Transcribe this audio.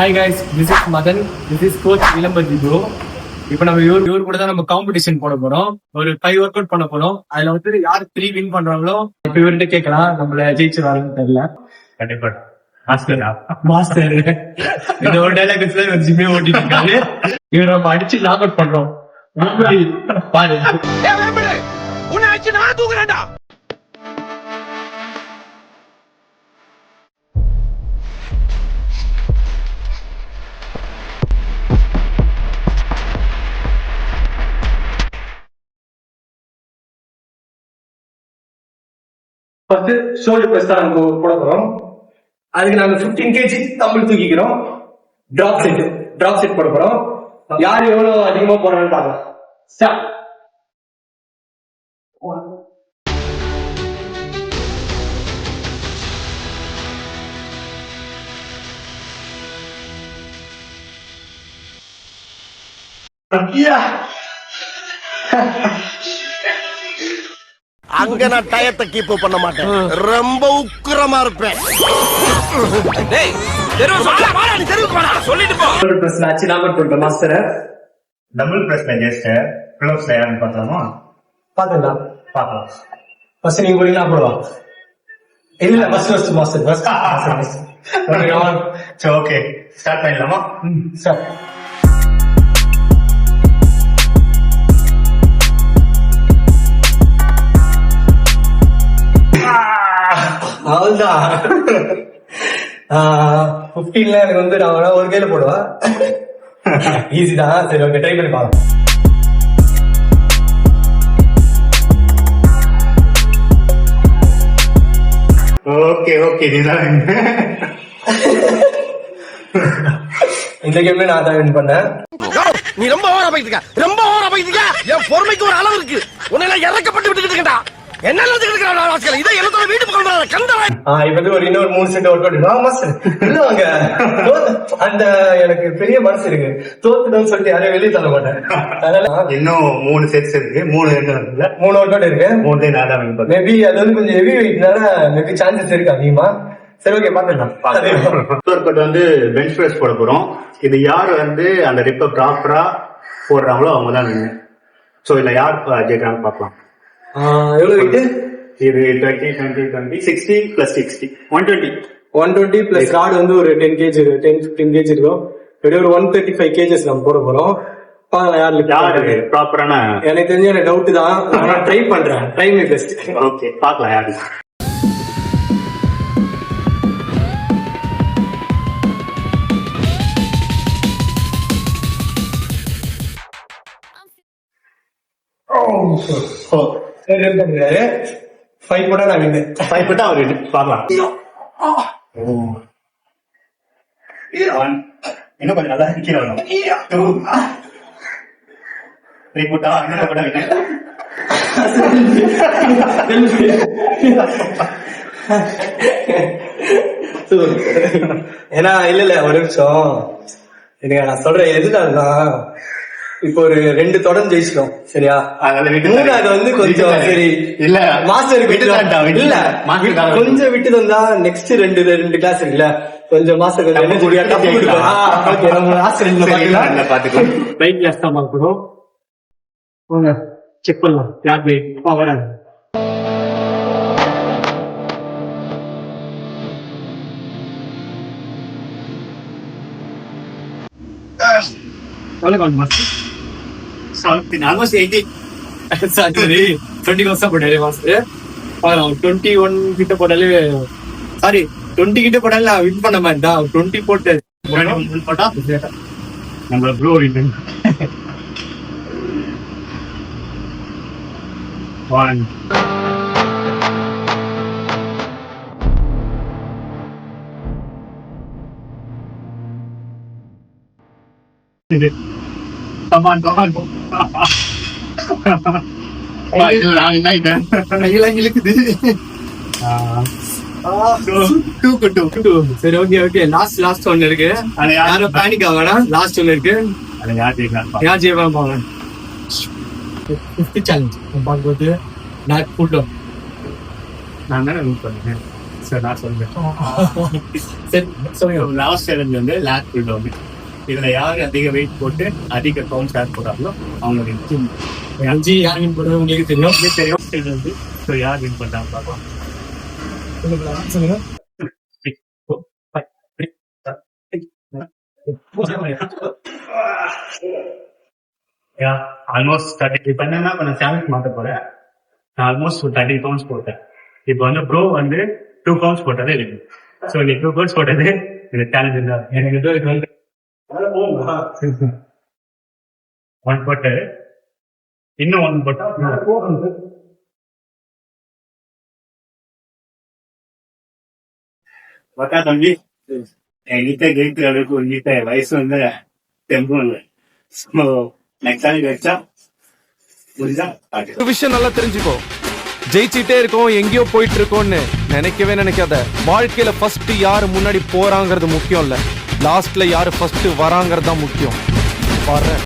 Hi guys, this is Madan, this is coach Ilampathi bro. இப்போ நம்ம இவர் கூட தான் நம்ம காம்படிஷன் போட போறோம். ஒரு 5 ஒர்க் அவுட் பண்ண போறோம். அதுல வந்து யார் 3 வின் பண்றாங்களோ இப்ப இவர்கிட்ட கேட்கலாம், நம்மள ஜெயிச்சிருவாங்கன்னு தெரியல. கண்டிப்பா மாஸ்டர் இந்த ஒரு டைலாக் வச்சு ஒரு ஜிம்மே ஓட்டிட்டு இருக்காரு. இவர் நம்ம அடிச்சு நாக் அவுட் பண்றோம். பாரு உன்னை அடிச்சு நான் தூக்குறேன்டா. ஃபர்ஸ்ட் ஷோல்டர் பிரஸ் தான் நம்ம போட போறோம். அதுக்கு நாங்க 15 kg தம்பிள் தூக்கிக்கிறோம். டிராப் செட் போட போறோம். யார் எவ்வளவு அதிகமா போறான்னு பாக்கலாம். ஸ்டார்ட். அங்க நான் டயத்தை கீப் பண்ண மாட்டேன், ரொம்ப உக்கிரமா இருப்பேன். மாஸ்டர் டபுள் பிரஸ்ல ஜஸ்ட் க்ளோஸ்ல யாருன்னு பார்த்தோமா பாத்துக்கலாம். பார்க்கலாம். ஃபர்ஸ்ட் நீங்க போறீங்களா போடுவா? இல்ல ஃபர்ஸ்ட் மாஸ்டர் ஃபர்ஸ்ட். சரி, ஓகே, ஸ்டார்ட் பண்ணிடலாமா? சார் அவ்வளவுதான். 15ல எனக்கு வந்து நான் ஒரு கையில போடுவேன். ஈஸி தான். சரி, ஓகே, ட்ரை பண்ணி பாருங்க. ஓகே ஓகே, இதுதான் இந்த கேம்ல நான் தான் வின் பண்ணேன். நீ ரொம்ப ஓவரா போயிட்டு இருக்க, ரொம்ப ஓவரா போயிட்டு இருக்க. என் பொறுமைக்கு ஒரு அளவு இருக்கு. உன்னை இறக்கப்பட்டு விட்டுக்கிட்டு இருக்கா. என்ன இதை என்னோட வீட்டு பக்கம் ஒரு இன்னொரு 3 செட் ஒர்க் அவுட் மாஸ்டர் இல்ல. அந்த எனக்கு பெரிய மனசு இருக்கு, தோத்துட்டோம்னு சொல்லிட்டு யாரையும் வெளியே தள்ள மாட்டேன். அதனால இன்னும் 3 செட்ஸ் இருக்கு. 3 ஒர்க் அவுட் இருக்கு. 3 நான் தான் வின் பண்ணேன். மேபி அது வந்து கொஞ்சம் ஹெவி வெயிட்னால மேபி சான்சஸ் இருக்கு அதிகமா. சரி, ஓகே, பாத்துக்கலாம். ஒர்க் அவுட் வந்து பெஞ்ச் பிரஸ் போட போறோம். இது யார் வந்து அந்த ரிப்ப ப்ராப்பரா போடுறாங்களோ அவங்க தான் வின்னு. சோ இதுல யார் ஜெயிக்கிறாங்க பாக்கலாம். எவ்வளவு வெயிட்? இது 20 20 20 60 plus 60 120 பிளஸ் ராட் வந்து ஒரு 10 kg 10-15 kg இருக்கும். ஒரு 135 kgs நம்ம போட போறோம். யாரு ப்ராப்பரான? எனக்கு தெரிஞ்ச எனக்கு டவுட் தான். நான் ட்ரை பண்றேன். Try my best. ஓகே, பார்க்கலாம் யாரு. பண்றாரு 5 போட்டா நான் வின்னு. 5 போட்டா அவர் வின்னு. பார்க்கலாம். இன்னும் கொஞ்சம் நல்லா கீழே வரணும். 3 போட்டா இன்னும் போட்டா வின்னு. ஏன்னா இல்ல ஒரு நிமிஷம் எனக்கு நான் சொல்றேன் எதுக்காகதான். இப்போ ஒரு 2 தொடர்ந்து ஜெயிச்சிட்டோம், சரியா? மூணாவது வந்து கொஞ்சம் சரி இல்ல மாஸ்டர் இல்ல கொஞ்சம் விட்டு வந்தா நெக்ஸ்ட் 2 கிளாஸ் இருக்குல்ல, கொஞ்சம் மாஸ்டர் பாத்துக்கலாம். பைக் கிளாஸ் தான் பாக்குறோம். செக் பண்ணலாம் யார் பைக் வராது. ஆல்மோஸ்ட் 80. சாரி 20 வருஷம் போட்டாரு மாஸ்டர். 21 கிட்ட போட்டாலே, சாரி 20 கிட்ட போட்டாலே வின் பண்ண மாதிரி தான். 20 போட்டு போட்டா நம்ம ப்ரோ வின். 1 Come on. சரி, ஓகே, லாஸ்ட் ஒன்னு இருக்கு. யாரும் பேனிக் ஆகனா. லாஸ்ட் ஒன்னு இருக்கு. யார் ஜெயிப்பாங்க பாருங்க. 50 சேலஞ்ச் பார்க்கும்போது நான் கூட்டம் நான் தானே வின் பண்ணேன். சார் நான் சொல்றேன். சரி சொல்லுங்க. லாஸ்ட் சேலஞ்ச் வந்து லேக் புல்டாக். இதுல யாரு அதிக வெயிட் போட்டு அதிக கவுண்ட் ஷேர் போடுறாங்களோ அவங்க win. அஞ்சு யார் வின் பண்ணுறது உங்களுக்கு தெரியும். உங்களுக்கு தெரியும் இது வந்து ஸோ யார் வின் பண்றாங்க பார்க்கலாம். சொல்லுங்க. ஆல்மோஸ்ட் 30. இப்போ என்னன்னா இப்போ நான் சேலஞ்ச் மாற்ற போறேன். நான் ஆல்மோஸ்ட் 30 pounds போட்டேன். இப்போ வந்து ப்ரோ வந்து 2 pounds போட்டதே இருக்கு. ஸோ நீ 2 pounds போட்டது இந்த சேலஞ்ச் தான். எனக்கு இது வந்து 1 போட்டு இன்னும் 1 போட்டா பார்த்தா தம்பி என்கிட்ட ஜெயிக்கிற அளவுக்கு உங்ககிட்ட வயசு வந்து தெம்பும் இல்லை. நெக்ஸ்ட் டைம் வச்சா புரிஞ்சா ஒரு விஷயம் நல்லா தெரிஞ்சுக்கோ, ஜெயிச்சிட்டே இருக்கோம் எங்கேயோ போயிட்டு இருக்கோம்னு நினைக்கவே நினைக்காத. வாழ்க்கையில ஃபர்ஸ்ட் யாரு முன்னாடி போறாங்கிறது முக்கியம் இல்ல, லாஸ்ட்ல யாரு ஃபர்ஸ்ட் வராங்கிறது தான் முக்கியம். பாரு.